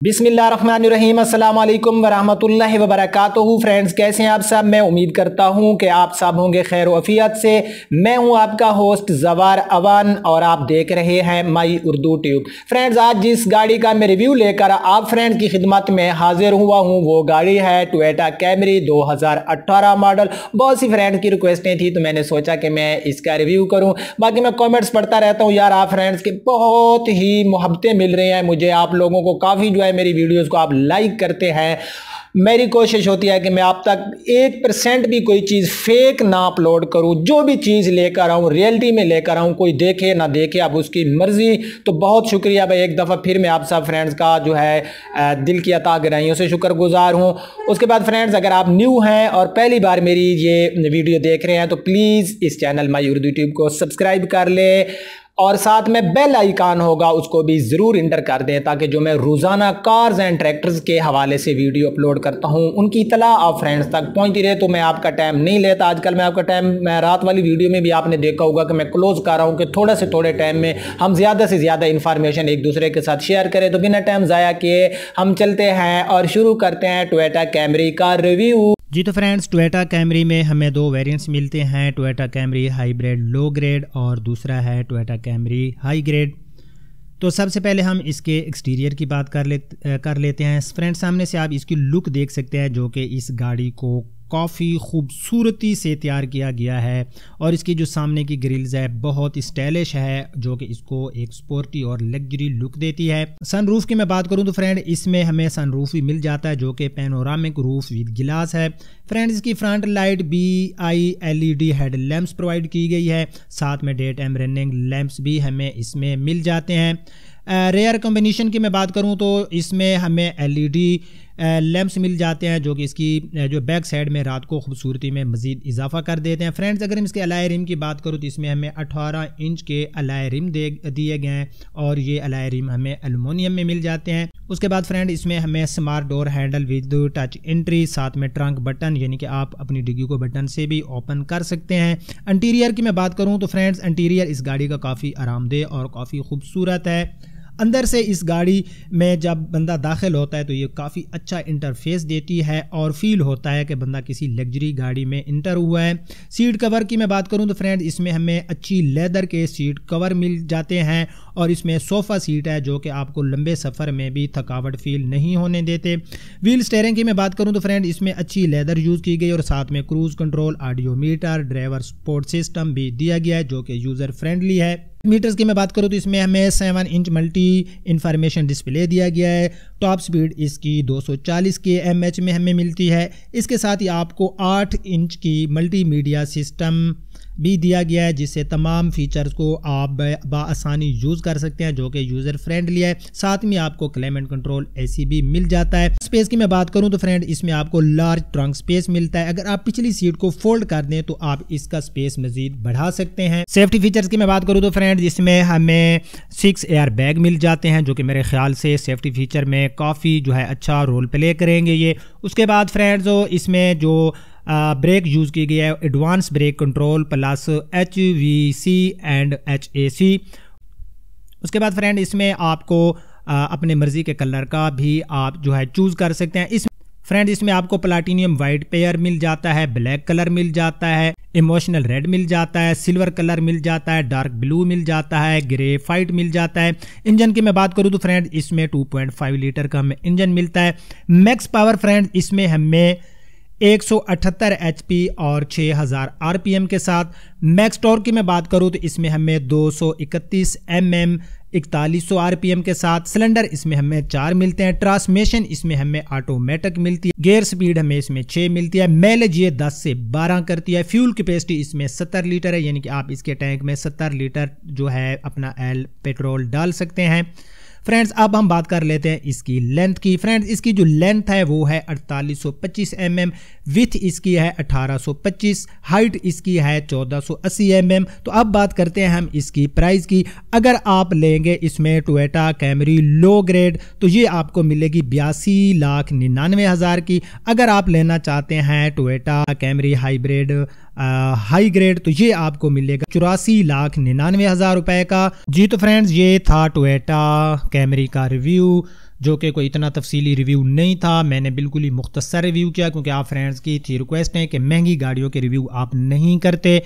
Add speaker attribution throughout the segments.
Speaker 1: बिस्मिल्लाहिर्रहमानिर्रहीम अस्सलाम वालेकुम वरहमतुल्लाहि वबरकातुहू। फ्रेंड्स, कैसे हैं आप सब? मैं उम्मीद करता हूं कि आप सब होंगे खैर वफ़ियत से। मैं हूं आपका होस्ट ज़वार अवन और आप देख रहे हैं माई उर्दू ट्यूब। फ्रेंड्स, आज जिस गाड़ी का मैं रिव्यू लेकर आप फ्रेंड की खिदमत में हाजिर हुआ हूं वो गाड़ी है टोयोटा कैमरी 2018 मॉडल। बहुत सी फ्रेंड्स की रिक्वेस्टें थी तो मैंने सोचा कि मैं इसका रिव्यू करूँ। बाकी मैं कॉमेंट्स पढ़ता रहता हूँ यार, आप फ्रेंड्स के बहुत ही मोहब्बतें मिल रही हैं मुझे, आप लोगों को काफ़ी जो है मेरी वीडियोस को आप लाइक करते हैं। मेरी कोशिश होती है कि मैं आप तक 1% भी कोई चीज़ फेक ना अपलोड करूं। जो भी चीज़ लेकर आऊं रियलिटी में लेकर आऊं, कोई देखे ना देखे अब उसकी मर्जी। तो बहुत शुक्रिया भाई, एक दफ़ा फिर मैं आप सब फ्रेंड्स का जो है दिल की अता गहराइयों से शुक्रगुजार हूं। उसके बाद फ्रेंड्स, अगर आप न्यू हैं और पहली बार मेरी ये वीडियो देख रहे हैं तो प्लीज़ इस चैनल माई उर्दू ट्यूब को सब्सक्राइब कर ले और साथ में बेल आइकान होगा उसको भी ज़रूर इंटर कर दें, ताकि जो मैं रोज़ाना कार्स एंड ट्रैक्टर्स के हवाले से वीडियो अपलोड करता हूं उनकी इतला आप फ्रेंड्स तक पहुंचती रहे। तो मैं आपका टाइम नहीं लेता आजकल, मैं आपका टाइम, मैं रात वाली वीडियो में भी आपने देखा होगा कि मैं क्लोज़ कर रहा हूं कि थोड़े से थोड़े टाइम में हम ज़्यादा से ज़्यादा इन्फॉर्मेशन एक दूसरे के साथ शेयर करें। तो बिना टाइम ज़ाया किए हम चलते हैं और शुरू करते हैं टोयोटा कैमरी का रिव्यू।
Speaker 2: जी तो फ्रेंड्स, टोयोटा कैमरी में हमें दो वेरिएंट्स मिलते हैं, Toyota Camry hybrid low grade और दूसरा है टोयोटा कैमरी हाई ग्रेड। तो सबसे पहले हम इसके एक्सटीरियर की बात कर लेते हैं। फ्रेंड्स, सामने से आप इसकी लुक देख सकते हैं जो कि इस गाड़ी को काफ़ी खूबसूरती से तैयार किया गया है और इसकी जो सामने की ग्रिल्स है बहुत स्टाइलिश है जो कि इसको एक स्पोर्टी और लग्जरी लुक देती है। सनरूफ की मैं बात करूं तो फ्रेंड इसमें हमें सनरूफ भी मिल जाता है जो कि पैनोरामिक रूफ विद गिलास है। फ्रेंड, इसकी front light BI LED head lamps provide की गई है, साथ में डे टाइम रनिंग लैंप्स भी हमें इसमें मिल जाते हैं। रेयर कॉम्बिनेशन की मैं बात करूं तो इसमें हमें LED लैंप्स मिल जाते हैं जो कि इसकी जो बैक साइड में रात को खूबसूरती में मज़ीद इजाफा कर देते हैं। फ्रेंड्स, अगर हम इसके अलाय रिम की बात करूँ तो इसमें हमें 18 इंच के अलाय रिम दिए गए हैं और ये अलाय रिम हमें एल्युमिनियम में मिल जाते हैं। उसके बाद फ्रेंड इसमें हमें smart door handle with touch entry, साथ में ट्रंक बटन, यानी कि आप अपनी डिग्गी को बटन से भी ओपन कर सकते हैं। इंटीरियर की मैं बात करूँ तो फ्रेंड्स इंटीरियर इस गाड़ी का काफ़ी आरामदेह और काफ़ी खूबसूरत है। अंदर से इस गाड़ी में जब बंदा दाखिल होता है तो ये काफ़ी अच्छा इंटरफेस देती है और फील होता है कि बंदा किसी लग्जरी गाड़ी में इंटर हुआ है। सीट कवर की मैं बात करूं तो फ्रेंड इसमें हमें अच्छी लेदर के सीट कवर मिल जाते हैं और इसमें सोफ़ा सीट है जो कि आपको लंबे सफ़र में भी थकावट फील नहीं होने देते। व्हील स्टीयरिंग की मैं बात करूँ तो फ्रेंड इसमें अच्छी लेदर यूज़ की गई और साथ में cruise control, odometer, driver support system भी दिया गया है जो कि यूज़र फ्रेंडली है। मीटर्स की मैं बात करूँ तो इसमें हमें 7 इंच मल्टी इंफॉर्मेशन डिस्प्ले दिया गया है। टॉप स्पीड इसकी 240 km में हमें मिलती है। इसके साथ ही आपको 8 इंच की मल्टीमीडिया सिस्टम भी दिया गया है जिससे तमाम फीचर्स को आप बआसानी यूज़ कर सकते हैं जो कि यूज़र फ्रेंडली है। साथ में आपको क्लाइमेट कंट्रोल AC भी मिल जाता है। स्पेस की मैं बात करूं तो फ्रेंड इसमें आपको लार्ज ट्रंक स्पेस मिलता है। अगर आप पिछली सीट को फोल्ड कर दें तो आप इसका स्पेस मजीद बढ़ा सकते हैं। सेफ्टी फीचर्स की मैं बात करूं तो फ्रेंड इसमें हमें 6 एयर बैग मिल जाते हैं जो कि मेरे ख्याल से सेफ्टी फीचर में काफ़ी जो है अच्छा रोल प्ले करेंगे ये। उसके बाद फ्रेंड्स इसमें जो ब्रेक यूज़ की गई है advance brake control plus HVC and HAC। उसके बाद फ्रेंड इसमें आपको अपने मर्ज़ी के कलर का भी आप जो है चूज़ कर सकते हैं। इस फ्रेंड इसमें आपको प्लाटिनियम वाइट पेयर मिल जाता है, ब्लैक कलर मिल जाता है, इमोशनल रेड मिल जाता है, सिल्वर कलर मिल जाता है, डार्क ब्लू मिल जाता है, ग्रेफाइट मिल जाता है। इंजन की मैं बात करूं तो फ्रेंड इसमें 2.5 लीटर का हमें इंजन मिलता है। मैक्स पावर फ्रेंड इसमें हमें 178 HP और 6000 RPM के साथ। मैक्स टॉर्क की मैं बात करूं तो इसमें हमें 231 mm 4100 RPM के साथ। सिलेंडर इसमें हमें 4 मिलते हैं। ट्रांसमिशन इसमें हमें ऑटोमेटिक मिलती है। गियर स्पीड हमें इसमें 6 मिलती है। माइलेज ये 10 से 12 करती है। फ्यूल कैपेसिटी इसमें 70 लीटर है, यानी कि आप इसके टैंक में 70 लीटर जो है अपना पेट्रोल डाल सकते हैं। फ्रेंड्स, अब हम बात कर लेते हैं इसकी लेंथ की। फ्रेंड्स, इसकी जो लेंथ है वो है 4825 mm, विथ इसकी है 1825, हाइट इसकी है 1480 mm। तो अब बात करते हैं हम इसकी प्राइस की। अगर आप लेंगे इसमें टोयोटा कैमरी लो ग्रेड तो ये आपको मिलेगी 82,99,000 की। अगर आप लेना चाहते हैं Toyota Camry hybrid high grade तो ये आपको मिलेगा 84,99,000 रुपए का। जी तो फ्रेंड्स, ये था टोयोटा कैमरी का रिव्यू जो कि कोई इतना तफसीली रिव्यू नहीं था। मैंने बिल्कुल ही मुख्तसर रिव्यू किया क्योंकि आप फ्रेंड्स की थी रिक्वेस्ट है कि महंगी गाड़ियों के रिव्यू आप नहीं करते।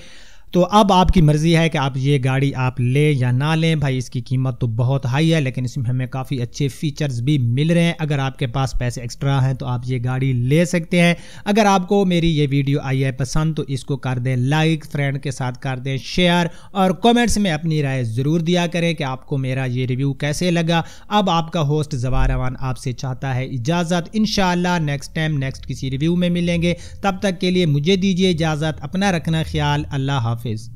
Speaker 2: तो अब आपकी मर्ज़ी है कि आप ये गाड़ी आप लें या ना लें। भाई इसकी कीमत तो बहुत हाई है, लेकिन इसमें हमें काफ़ी अच्छे फ़ीचर्स भी मिल रहे हैं। अगर आपके पास पैसे एक्स्ट्रा हैं तो आप ये गाड़ी ले सकते हैं। अगर आपको मेरी ये वीडियो आई है पसंद तो इसको कर दें लाइक, फ्रेंड के साथ कर दें शेयर, और कमेंट्स में अपनी राय ज़रूर दिया करें कि आपको मेरा ये रिव्यू कैसे लगा। अब आपका होस्ट ज़वार अवान आपसे चाहता है इजाज़त। इंशाअल्लाह नेक्स्ट टाइम नेक्स्ट किसी रिव्यू में मिलेंगे। तब तक के लिए मुझे दीजिए इजाज़त। अपना रखना ख्याल। अल्लाह हाफिज़।